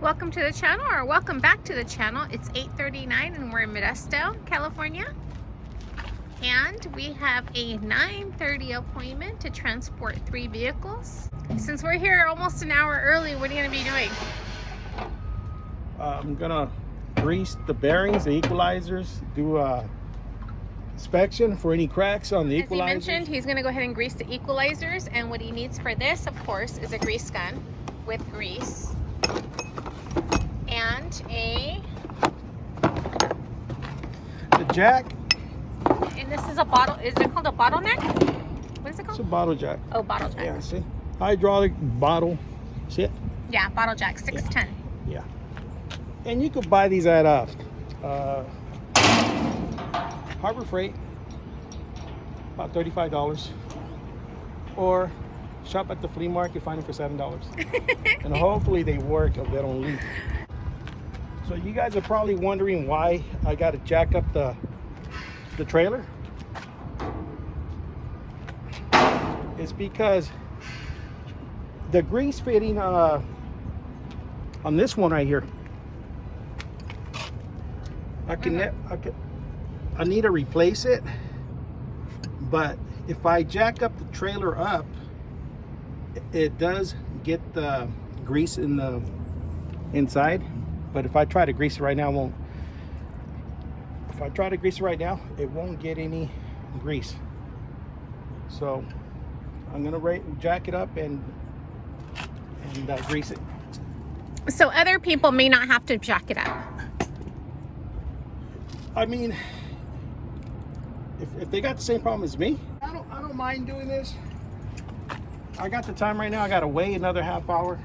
Welcome to the channel, or welcome back to the channel. It's 8:39 and we're in Modesto, California. And we have a 9:30 appointment to transport 3 vehicles. Since we're here almost an hour early, what are you going to be doing? I'm gonna grease the bearings, the equalizers, do a inspection for any cracks on the equalizers. As he mentioned, he's going to go ahead and grease the equalizers, and what he needs for this, of course, is a grease gun with grease and the jack. And this is a bottle. Is it called a bottleneck? What is it called? It's a bottle jack. Oh, bottle jack. Yeah, see, hydraulic bottle. See it? Yeah, bottle jack, 610. Yeah. And you could buy these at Harbor Freight, about $35, or shop at the flea market, find them for $7. And hopefully they work if they don't leak. So you guys are probably wondering why I got to jack up the trailer. It's because the grease fitting on this one right here, I need to replace it, but if I jack up the trailer up, it does get the grease in the inside. But if I try to grease it right now, it won't. If I try to grease it right now, it won't get any grease. So I'm gonna jack it up and grease it. So other people may not have to jack it up. I mean, if they got the same problem as me, I don't mind doing this. I got the time right now. I gotta wait another half hour.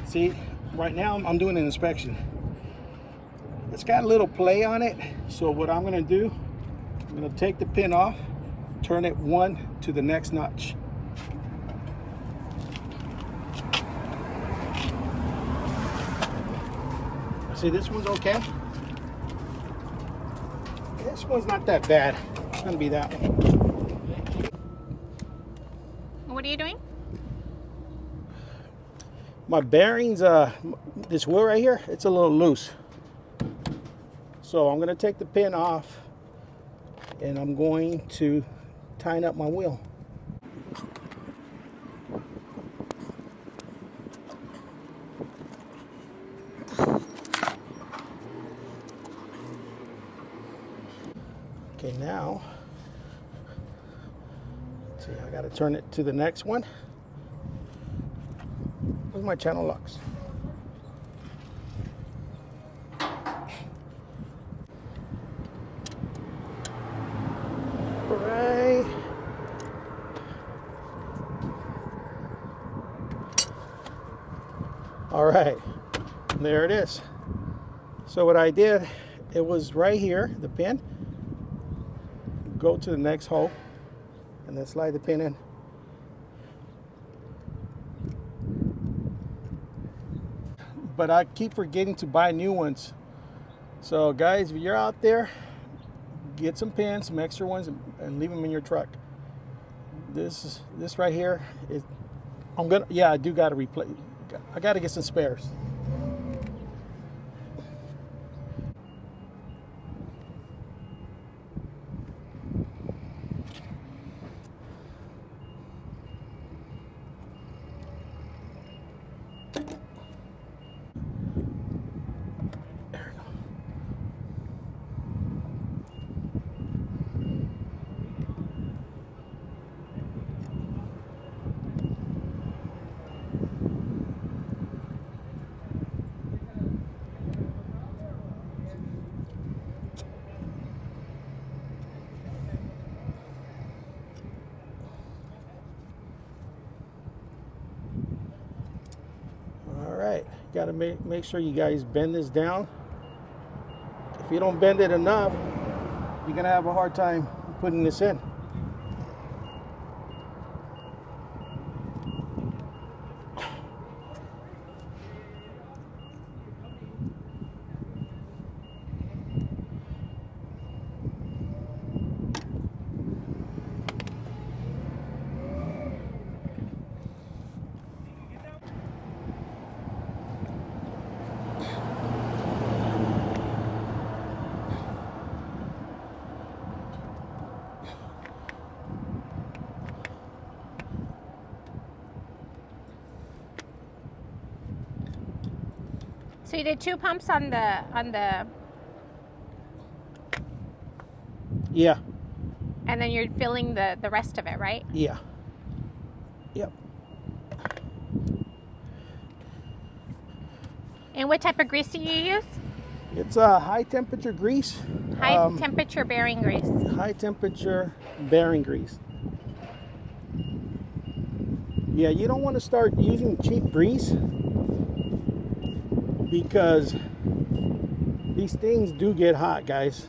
See, right now I'm doing an inspection. It's got a little play on it. So what I'm gonna do, I'm gonna take the pin off, turn it one to the next notch. See, this one's okay. This one's not that bad. It's gonna be that one. What are you doing? My bearings, this wheel right here, it's a little loose. So I'm gonna take the pin off and I'm going to tighten up my wheel. Okay, now, let's see, I gotta turn it to the next one. Where's my channel locks? Right. All right, there it is. So what I did, it was right here, the pin. Go to the next hole and then slide the pin in. But I keep forgetting to buy new ones. So guys, if you're out there, get some pins, some extra ones, and leave them in your truck. This right here is, I do gotta replace. I gotta get some spares. gotta make sure you guys bend this down. If you don't bend it enough, you're gonna have a hard time putting this in. So you did 2 pumps on the Yeah. and then you're filling the rest of it, right? Yeah. Yep. And what type of grease do you use? It's a high temperature grease. High temperature bearing grease. High temperature bearing grease. Yeah, you don't want to start using cheap grease because these things do get hot, guys.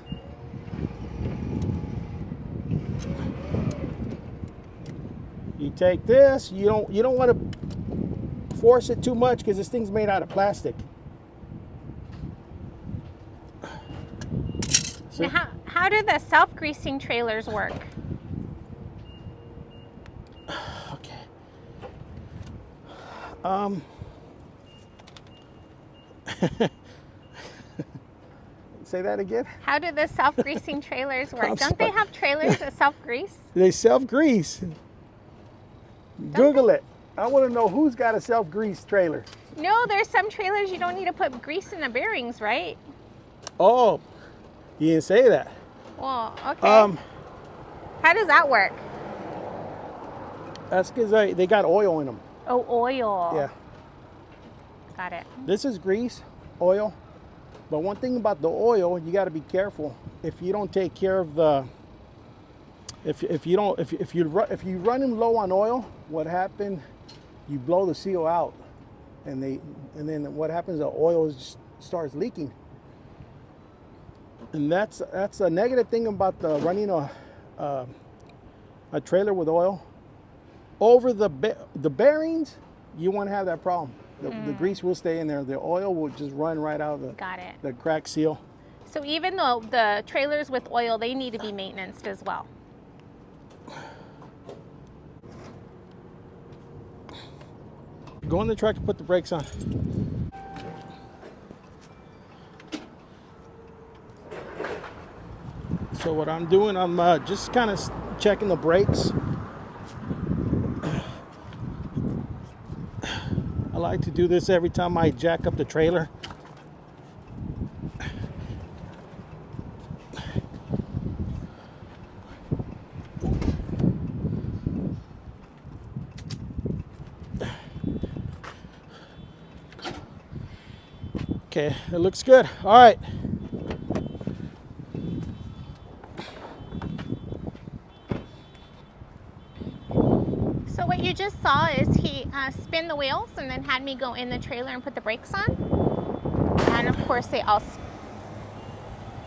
You take this, you don't want to force it too much because this thing's made out of plastic. So, Now, how do the self-greasing trailers work? okay. Say that again? How do the self-greasing trailers work? I'm Don't they have trailers that self-grease? They self-grease. Google it. I want to know who's got a self-grease trailer. No, there's some trailers you don't need to put grease in the bearings, right? Oh, you didn't say that. Well, okay. How does that work? That's because they got oil in them. Oh, oil. Yeah. Got it. This is grease, oil. But one thing about the oil, you got to be careful. If you don't take care of the, if you run them low on oil, what happened? You blow the seal out, and then what happens? The oil just starts leaking. And that's a negative thing about running a trailer with oil. Over the bearings, you won't have that problem. The grease will stay in there. The oil will just run right out of the crack seal. So even though the trailers with oil, they need to be maintained as well. Go in the truck and put the brakes on. So what I'm doing, I'm just kind of checking the brakes. I like to do this every time I jack up the trailer. Okay, it looks good. All right. So what you just saw is he spin the wheels and then had me go in the trailer and put the brakes on. And of course they all,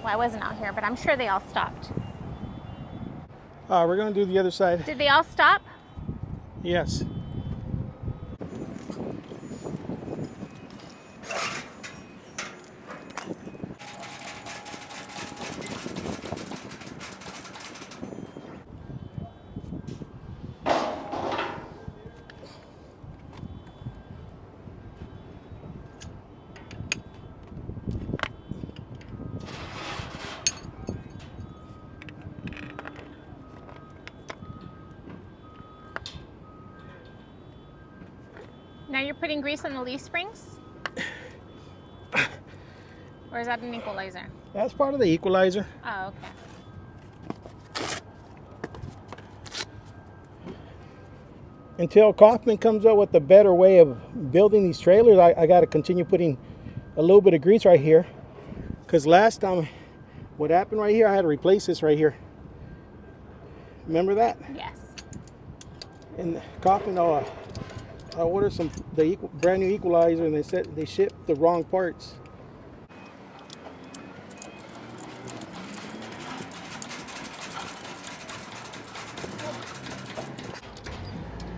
well, I wasn't out here, but I'm sure they all stopped. We're gonna do the other side. Did they all stop? Yes. Now you're putting grease on the leaf springs? Or is that an equalizer? That's part of the equalizer. Oh, okay. Until Kaufman comes up with a better way of building these trailers, I got to continue putting a little bit of grease right here. Because last time, what happened right here, I had to replace this right here. Remember that? Yes. And Kaufman I ordered the brand new equalizer, and they said they shipped the wrong parts.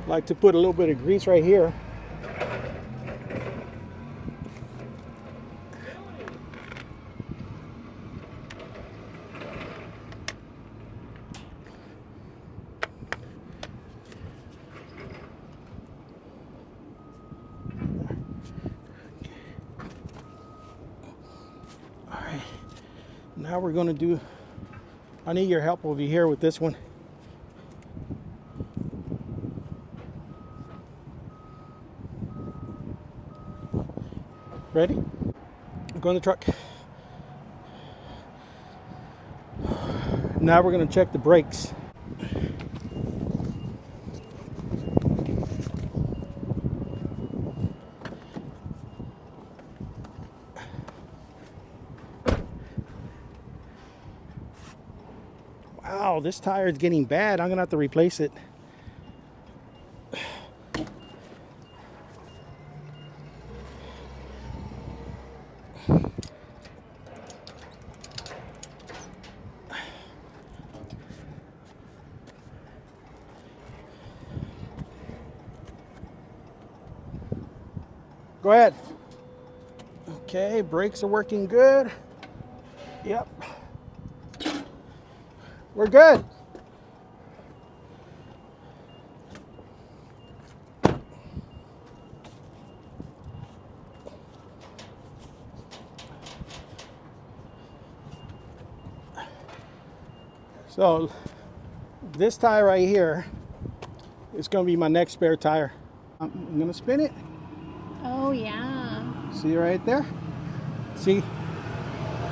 Like to put a little bit of grease right here. All right, now we're going to do, I need your help over here with this one. Ready? Go in the truck. Now we're going to check the brakes. Wow, this tire is getting bad. I'm going to have to replace it. Go ahead. Okay, brakes are working good. Yep. We're good. So this tire right here is going to be my next spare tire. I'm going to spin it. Oh, yeah. See right there? See,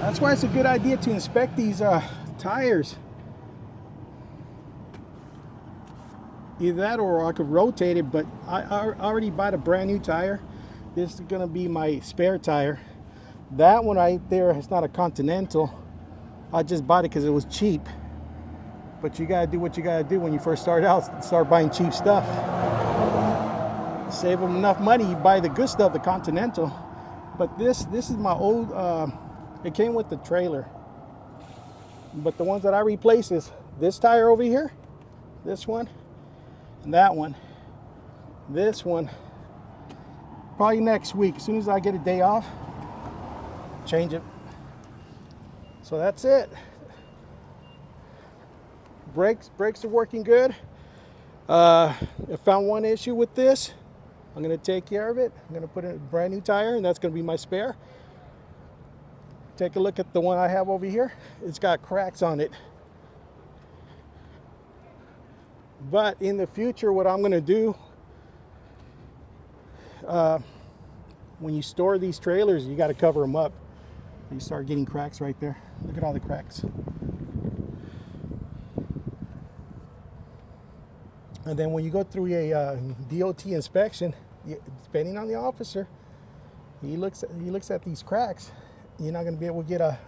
that's why it's a good idea to inspect these tires. Either that or I could rotate it, but I already bought a brand new tire. This is going to be my spare tire. That one right there is not a Continental. I just bought it because it was cheap. But you got to do what you got to do when you first start out. Start buying cheap stuff. Save them enough money, you buy the good stuff, the Continental. But this is my old, it came with the trailer. But the ones that I replaced is this tire over here, this one, and that one. This one, probably next week. As soon as I get a day off, change it. So that's it. Brakes are working good. I found one issue with this. I'm going to take care of it. I'm going to put in a brand new tire, and that's going to be my spare. Take a look at the one I have over here. It's got cracks on it. But in the future, what I'm going to do, when you store these trailers, you got to cover them up. You start getting cracks right there. Look at all the cracks. And then when you go through a DOT inspection, depending on the officer, he looks at these cracks. You're not going to be able to get a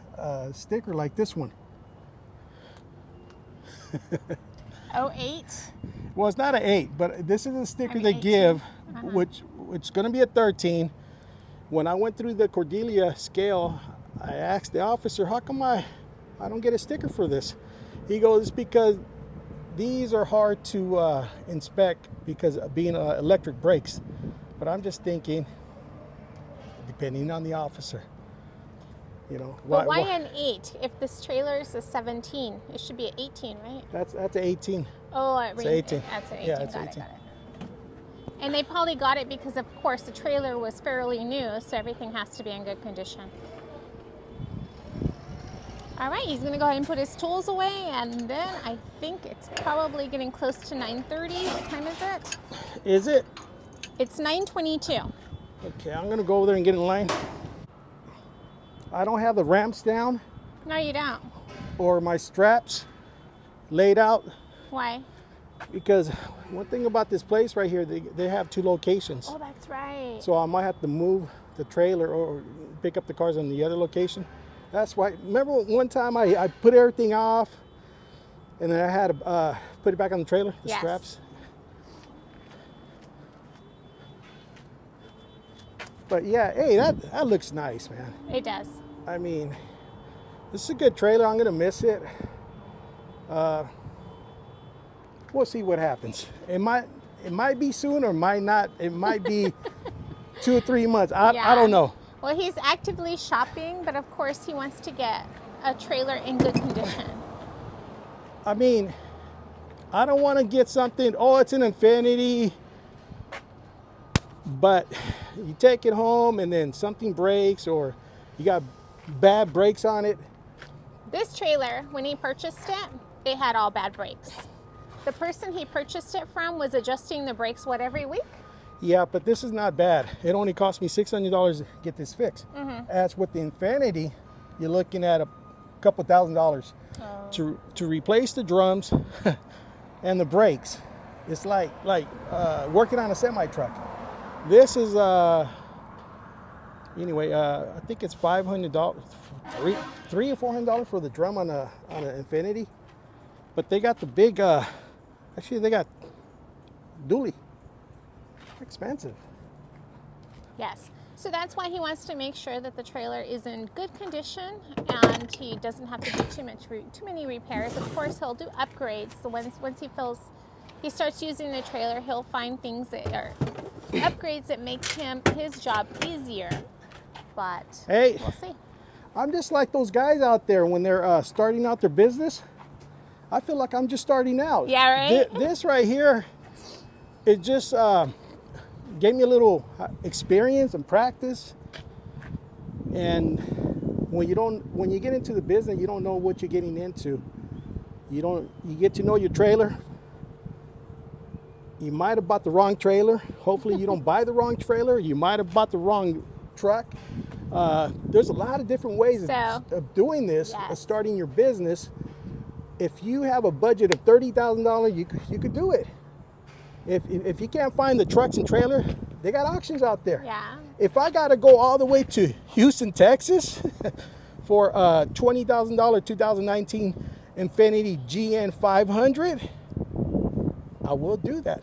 sticker like this one. 08? Well, it's not an 8, but this is a sticker they give, which is going to be a 13. When I went through the Cordelia scale, I asked the officer, how come I don't get a sticker for this? He goes, it's because these are hard to inspect because of being electric brakes. But I'm just thinking, depending on the officer, you know. But why an 8? If this trailer is a 17, it should be an 18, right? That's an 18. Oh, it's 18. That's an 18. Yeah, it's got 18. It. And they probably got it because, of course, the trailer was fairly new, so everything has to be in good condition. All right, he's gonna go ahead and put his tools away, and then I think it's probably getting close to 9:30. What time is it? Is it? It's 9:22. Okay, I'm gonna go over there and get in line. I don't have the ramps down. No, you don't. Or my straps laid out. Why? Because one thing about this place right here, they have 2 locations. Oh, that's right. So I might have to move the trailer or pick up the cars on the other location. That's why. Remember one time I put everything off, and then I had to put it back on the trailer, the straps. But yeah, hey, that looks nice, man. It does. I mean, this is a good trailer. I'm gonna miss it. We'll see what happens. It might be soon or might not. It might be 2 or 3 months. I don't know. Well, he's actively shopping, but of course he wants to get a trailer in good condition. I mean, I don't want to get something, oh, it's an Infinity, but you take it home and then something breaks or you got bad brakes on it. This trailer, when he purchased it, they had all bad brakes. The person he purchased it from was adjusting the brakes, what, every week? Yeah, but this is not bad. It only cost me $600 to get this fixed. As with the Infinity, you're looking at a couple $1,000 to replace the drums and the brakes. It's like working on a semi truck. This is anyway. I think it's $500, $300 or $400 for the drum on an Infinity. But they got the big. Actually, they got dually. Expensive. Yes. So that's why he wants to make sure that the trailer is in good condition and he doesn't have to do too many repairs. Of course, he'll do upgrades. So once he starts using the trailer, he'll find things that are upgrades that make his job easier. But hey, we'll see. I'm just like those guys out there when they're starting out their business. I feel like I'm just starting out. Yeah, right? This right here, it just gave me a little experience and practice. And when you get into the business, you don't know what you're getting into. You get to know your trailer. You might have bought the wrong trailer. Hopefully you don't buy the wrong trailer. You might have bought the wrong truck. There's a lot of different ways of doing this, of starting your business. If you have a budget of $30,000, you could do it. If you can't find the trucks and trailer, they got auctions out there. Yeah. If I got to go all the way to Houston, Texas for a $20,000 2019 Infinity GN 500, I will do that.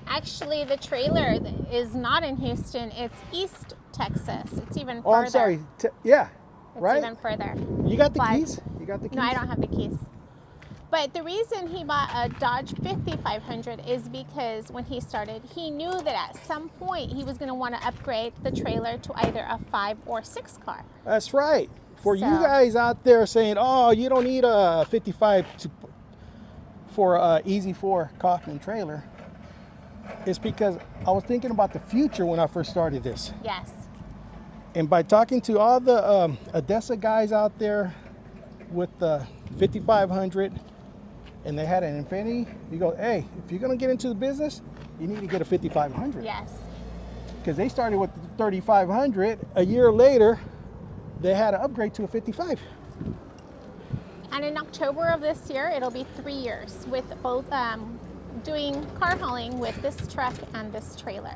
Actually, the trailer is not in Houston. It's East Texas. It's even further. Oh, I'm sorry. Yeah, right? It's even further. You got the keys? You got the keys? No, I don't have the keys. But the reason he bought a Dodge 5500 is because when he started, he knew that at some point he was going to want to upgrade the trailer to either a 5 or 6 car. That's right. For you guys out there saying, oh, you don't need a 55 for an Easy 4 Kaufman trailer, it's because I was thinking about the future when I first started this. Yes. And by talking to all the Odessa guys out there with the 5500, and they had an Infinity, you go, hey, if you're going to get into the business, you need to get a 5500. Yes. Because they started with the 3500. A year later, they had to upgrade to a 55. And in October of this year, it'll be 3 years with both doing car hauling with this truck and this trailer.